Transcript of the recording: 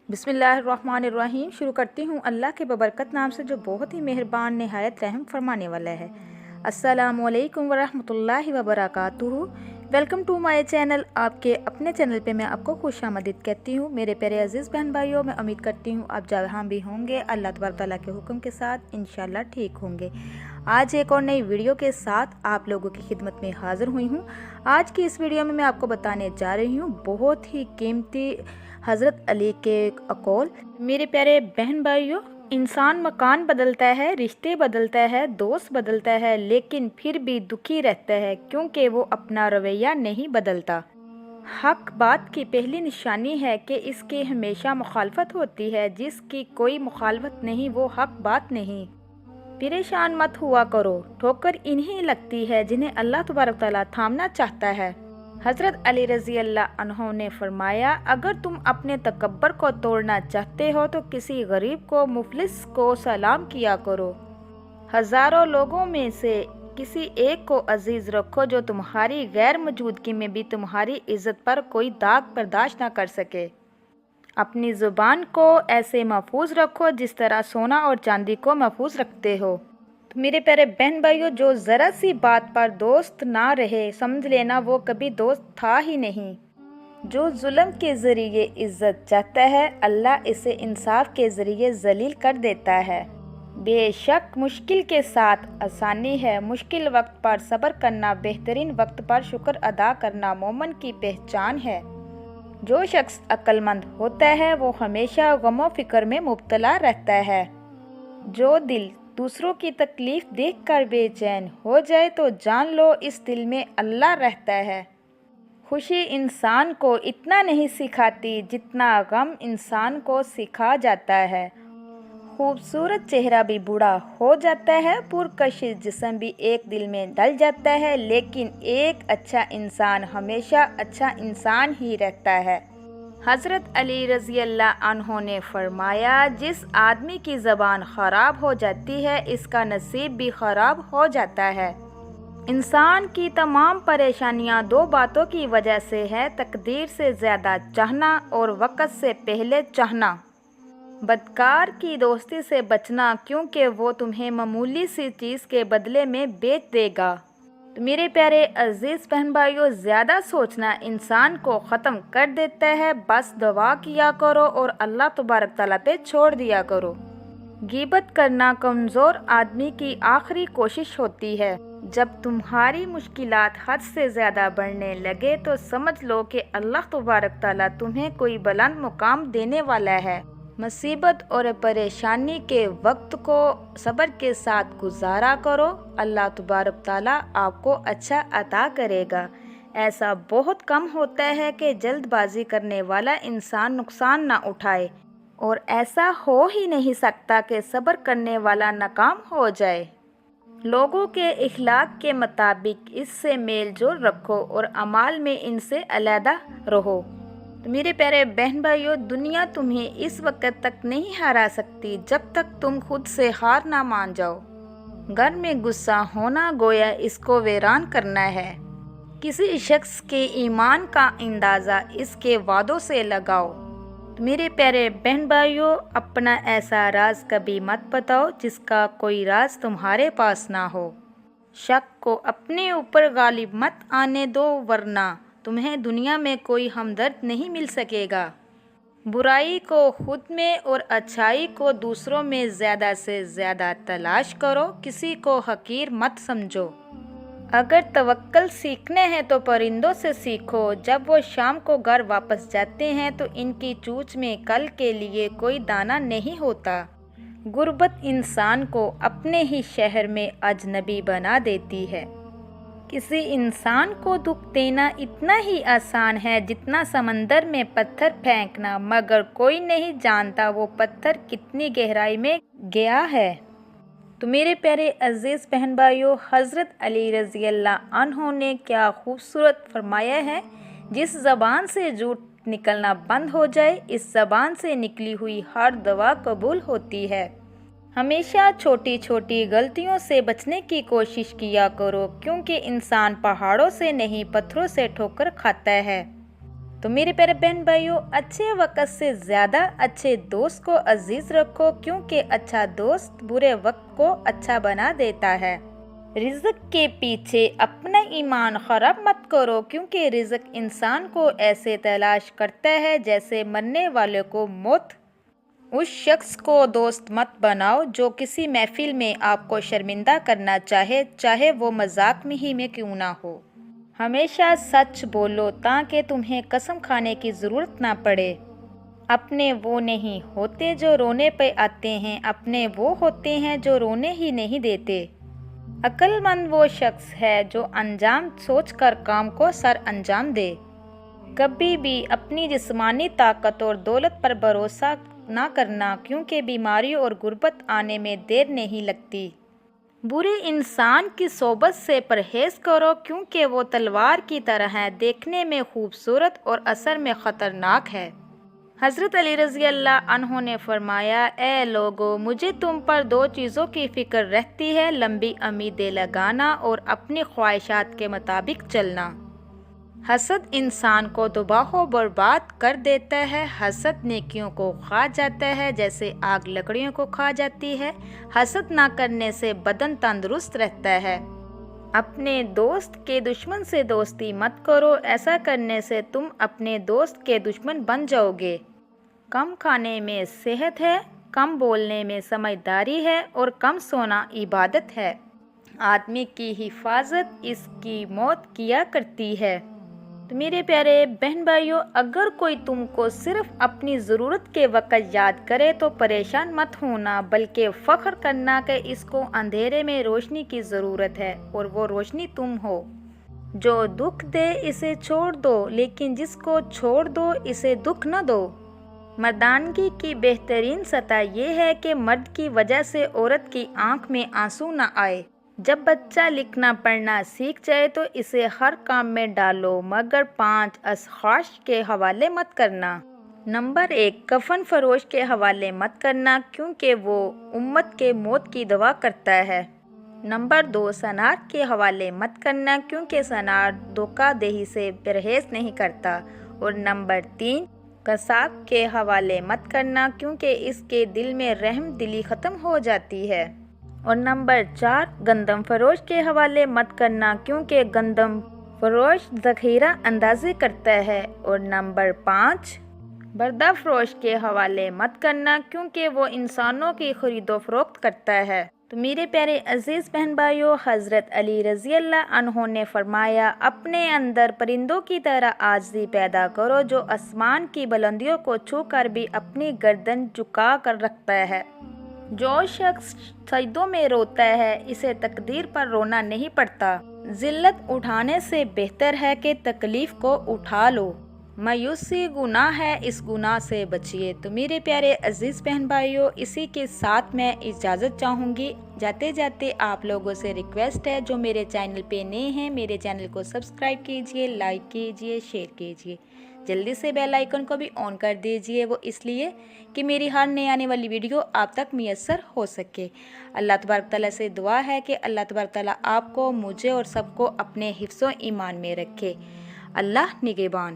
بسم اللہ الرحمن الرحیم۔ شروع کرتی ہوں اللہ کے ببرکت نام سے جو بہت ہی مہربان نہایت رحم فرمانے والا ہے۔ السلام علیکم ورحمۃ اللہ وبرکاتہ۔ Welcome to my channel. آپ کے اپنے چینل پہ میں آپ کو خوش آمدید کہتی ہوں۔ میرے پیارے عزیز بہن بھائیوں، میں امید کرتی ہوں آپ جہاں بھی ہوں گے اللہ تبارک تعالیٰ کے حکم کے ساتھ انشاءاللہ ٹھیک ہوں گے۔ آج ایک اور نئی ویڈیو کے ساتھ آپ لوگوں کی خدمت میں حاضر ہوئی ہوں۔ آج کی اس ویڈیو میں آپ کو بتانے جا رہی ہوں بہت ہی قیمتی حضرت علی کے اقوال۔ میرے پیارے بہن بھائیوں، انسان مکان بدلتا ہے، رشتے بدلتا ہے، دوست بدلتا ہے، لیکن پھر بھی دکھی رہتا ہے کیونکہ وہ اپنا رویہ نہیں بدلتا۔ حق بات کی پہلی نشانی ہے کہ اس کی ہمیشہ مخالفت ہوتی ہے۔ جس کی کوئی مخالفت نہیں وہ حق بات نہیں۔ پریشان مت ہوا کرو، ٹھوکر انہیں لگتی ہے جنہیں اللہ تبارک تعالیٰ تھامنا چاہتا ہے۔ حضرت علی رضی اللہ عنہ نے فرمایا، اگر تم اپنے تکبر کو توڑنا چاہتے ہو تو کسی غریب کو، مفلس کو سلام کیا کرو۔ ہزاروں لوگوں میں سے کسی ایک کو عزیز رکھو جو تمہاری غیر موجودگی میں بھی تمہاری عزت پر کوئی داغ برداشت نہ کر سکے۔ اپنی زبان کو ایسے محفوظ رکھو جس طرح سونا اور چاندی کو محفوظ رکھتے ہو۔ میرے پیارے بہن بھائیوں، جو ذرا سی بات پر دوست نہ رہے، سمجھ لینا وہ کبھی دوست تھا ہی نہیں۔ جو ظلم کے ذریعے عزت چاہتا ہے، اللہ اسے انصاف کے ذریعے ذلیل کر دیتا ہے۔ بے شک مشکل کے ساتھ آسانی ہے۔ مشکل وقت پر صبر کرنا، بہترین وقت پر شکر ادا کرنا مومن کی پہچان ہے۔ جو شخص عقل مند ہوتا ہے وہ ہمیشہ غم و فکر میں مبتلا رہتا ہے۔ جو دل دوسروں کی تکلیف دیکھ کر بے چین ہو جائے تو جان لو اس دل میں اللہ رہتا ہے۔ خوشی انسان کو اتنا نہیں سکھاتی جتنا غم انسان کو سکھا جاتا ہے۔ خوبصورت چہرہ بھی بوڑھا ہو جاتا ہے، پرکشش جسم بھی ایک دل میں ڈل جاتا ہے، لیکن ایک اچھا انسان ہمیشہ اچھا انسان ہی رہتا ہے۔ حضرت علی رضی اللہ عنہ نے فرمایا، جس آدمی کی زبان خراب ہو جاتی ہے اس کا نصیب بھی خراب ہو جاتا ہے۔ انسان کی تمام پریشانیاں دو باتوں کی وجہ سے ہے: تقدیر سے زیادہ چاہنا اور وقت سے پہلے چاہنا۔ بدکار کی دوستی سے بچنا کیونکہ وہ تمہیں معمولی سی چیز کے بدلے میں بیچ دے گا۔ تو میرے پیارے عزیز بہن بھائیوں، زیادہ سوچنا انسان کو ختم کر دیتا ہے۔ بس دعا کیا کرو اور اللہ تبارک تعالیٰ پہ چھوڑ دیا کرو۔ غیبت کرنا کمزور آدمی کی آخری کوشش ہوتی ہے۔ جب تمہاری مشکلات حد سے زیادہ بڑھنے لگے تو سمجھ لو کہ اللہ تبارک تعالیٰ تمہیں کوئی بلند مقام دینے والا ہے۔ مصیبت اور پریشانی کے وقت کو صبر کے ساتھ گزارا کرو، اللہ تبارک تعالیٰ آپ کو اچھا عطا کرے گا۔ ایسا بہت کم ہوتا ہے کہ جلد بازی کرنے والا انسان نقصان نہ اٹھائے، اور ایسا ہو ہی نہیں سکتا کہ صبر کرنے والا ناکام ہو جائے۔ لوگوں کے اخلاق کے مطابق اس سے میل جول رکھو اور اعمال میں ان سے علیحدہ رہو۔ تو میرے پیارے بہن بھائیوں، دنیا تمہیں اس وقت تک نہیں ہرا سکتی جب تک تم خود سے ہار نہ مان جاؤ۔ گھر میں غصہ ہونا گویا اس کو ویران کرنا ہے۔ کسی شخص کے ایمان کا اندازہ اس کے وعدوں سے لگاؤ۔ تو میرے پیارے بہن بھائیوں، اپنا ایسا راز کبھی مت بتاؤ جس کا کوئی راز تمہارے پاس نہ ہو۔ شک کو اپنے اوپر غالب مت آنے دو، ورنہ تمہیں دنیا میں کوئی ہمدرد نہیں مل سکے گا۔ برائی کو خود میں اور اچھائی کو دوسروں میں زیادہ سے زیادہ تلاش کرو۔ کسی کو حقیر مت سمجھو۔ اگر توکل سیکھنے ہیں تو پرندوں سے سیکھو۔ جب وہ شام کو گھر واپس جاتے ہیں تو ان کی چونچ میں کل کے لیے کوئی دانہ نہیں ہوتا۔ غربت انسان کو اپنے ہی شہر میں اجنبی بنا دیتی ہے۔ کسی انسان کو دکھ دینا اتنا ہی آسان ہے جتنا سمندر میں پتھر پھینکنا، مگر کوئی نہیں جانتا وہ پتھر کتنی گہرائی میں گیا ہے۔ تو میرے پیارے عزیز بہن بھائیوں، حضرت علی رضی اللہ عنہ نے کیا خوبصورت فرمایا ہے: جس زبان سے جھوٹ نکلنا بند ہو جائے، اس زبان سے نکلی ہوئی ہر دعا قبول ہوتی ہے۔ ہمیشہ چھوٹی چھوٹی غلطیوں سے بچنے کی کوشش کیا کرو، کیونکہ انسان پہاڑوں سے نہیں پتھروں سے ٹھوکر کھاتا ہے۔ تو میرے پیارے بہن بھائیوں، اچھے وقت سے زیادہ اچھے دوست کو عزیز رکھو، کیونکہ اچھا دوست برے وقت کو اچھا بنا دیتا ہے۔ رزق کے پیچھے اپنا ایمان خراب مت کرو، کیونکہ رزق انسان کو ایسے تلاش کرتا ہے جیسے مرنے والے کو موت۔ اس شخص کو دوست مت بناؤ جو کسی محفل میں آپ کو شرمندہ کرنا چاہے وہ مذاق میں ہی کیوں نہ ہو۔ ہمیشہ سچ بولو تاکہ تمہیں قسم کھانے کی ضرورت نہ پڑے۔ اپنے وہ نہیں ہوتے جو رونے پہ آتے ہیں، اپنے وہ ہوتے ہیں جو رونے ہی نہیں دیتے۔ عقل مند وہ شخص ہے جو انجام سوچ کر کام کو سر انجام دے۔ کبھی بھی اپنی جسمانی طاقت اور دولت پر بھروسہ نہ کرنا، کیونکہ بیماری اور غربت آنے میں دیر نہیں لگتی۔ برے انسان کی صحبت سے پرہیز کرو، کیونکہ وہ تلوار کی طرح ہے، دیکھنے میں خوبصورت اور اثر میں خطرناک ہے۔ حضرت علی رضی اللہ عنہ نے فرمایا، اے لوگو، مجھے تم پر دو چیزوں کی فکر رہتی ہے، لمبی امیدیں لگانا اور اپنی خواہشات کے مطابق چلنا۔ حسد انسان کو تباہ و برباد کر دیتا ہے۔ حسد نیکیوں کو کھا جاتا ہے جیسے آگ لکڑیوں کو کھا جاتی ہے۔ حسد نہ کرنے سے بدن تندرست رہتا ہے۔ اپنے دوست کے دشمن سے دوستی مت کرو، ایسا کرنے سے تم اپنے دوست کے دشمن بن جاؤ گے۔ کم کھانے میں صحت ہے، کم بولنے میں سمجھداری ہے اور کم سونا عبادت ہے۔ آدمی کی حفاظت اس کی موت کیا کرتی ہے۔ تو میرے پیارے بہن بھائیوں، اگر کوئی تم کو صرف اپنی ضرورت کے وقت یاد کرے تو پریشان مت ہونا، بلکہ فخر کرنا کہ اس کو اندھیرے میں روشنی کی ضرورت ہے اور وہ روشنی تم ہو۔ جو دکھ دے اسے چھوڑ دو، لیکن جس کو چھوڑ دو اسے دکھ نہ دو۔ مردانگی کی بہترین سطح یہ ہے کہ مرد کی وجہ سے عورت کی آنکھ میں آنسو نہ آئے۔ جب بچہ لکھنا پڑھنا سیکھ جائے تو اسے ہر کام میں ڈالو، مگر 5 اشخاص کے حوالے مت کرنا۔ نمبر 1، کفن فروش کے حوالے مت کرنا، کیونکہ وہ امت کے موت کی دعا کرتا ہے۔ نمبر 2، صنعت کے حوالے مت کرنا، کیونکہ صنعت دھوکہ دہی سے پرہیز نہیں کرتا۔ اور نمبر 3، قصاب کے حوالے مت کرنا، کیونکہ اس کے دل میں رحم دلی ختم ہو جاتی ہے۔ اور نمبر 4، گندم فروش کے حوالے مت کرنا، کیونکہ گندم فروش ذخیرہ اندازی کرتا ہے۔ اور نمبر 5، بردہ فروش کے حوالے مت کرنا، کیونکہ وہ انسانوں کی خرید و فروخت کرتا ہے۔ تو میرے پیارے عزیز بہن بھائیوں، حضرت علی رضی اللہ عنہ نے فرمایا، اپنے اندر پرندوں کی طرح عاجزی پیدا کرو، جو آسمان کی بلندیوں کو چھو کر بھی اپنی گردن جھکا کر رکھتا ہے۔ جو شخص سجدوں میں روتا ہے اسے تقدیر پر رونا نہیں پڑتا۔ ذلت اٹھانے سے بہتر ہے کہ تکلیف کو اٹھا لو۔ مایوسی گناہ ہے، اس گناہ سے بچیے۔ تو میرے پیارے عزیز بہن بھائیوں، اسی کے ساتھ میں اجازت چاہوں گی۔ جاتے جاتے آپ لوگوں سے ریکویسٹ ہے، جو میرے چینل پہ نئے ہیں میرے چینل کو سبسکرائب کیجئے، لائک کیجئے، شیئر کیجئے، جلدی سے بیل آئیکن کو بھی آن کر دیجئے، وہ اس لیے کہ میری ہر نئی آنے والی ویڈیو آپ تک میسر ہو سکے۔ اللہ تبارک تعالیٰ سے دعا ہے کہ اللہ تبارک تعالیٰ آپ کو، مجھے اور سب کو اپنے حفظ و ایمان میں رکھے۔ اللہ نگہبان۔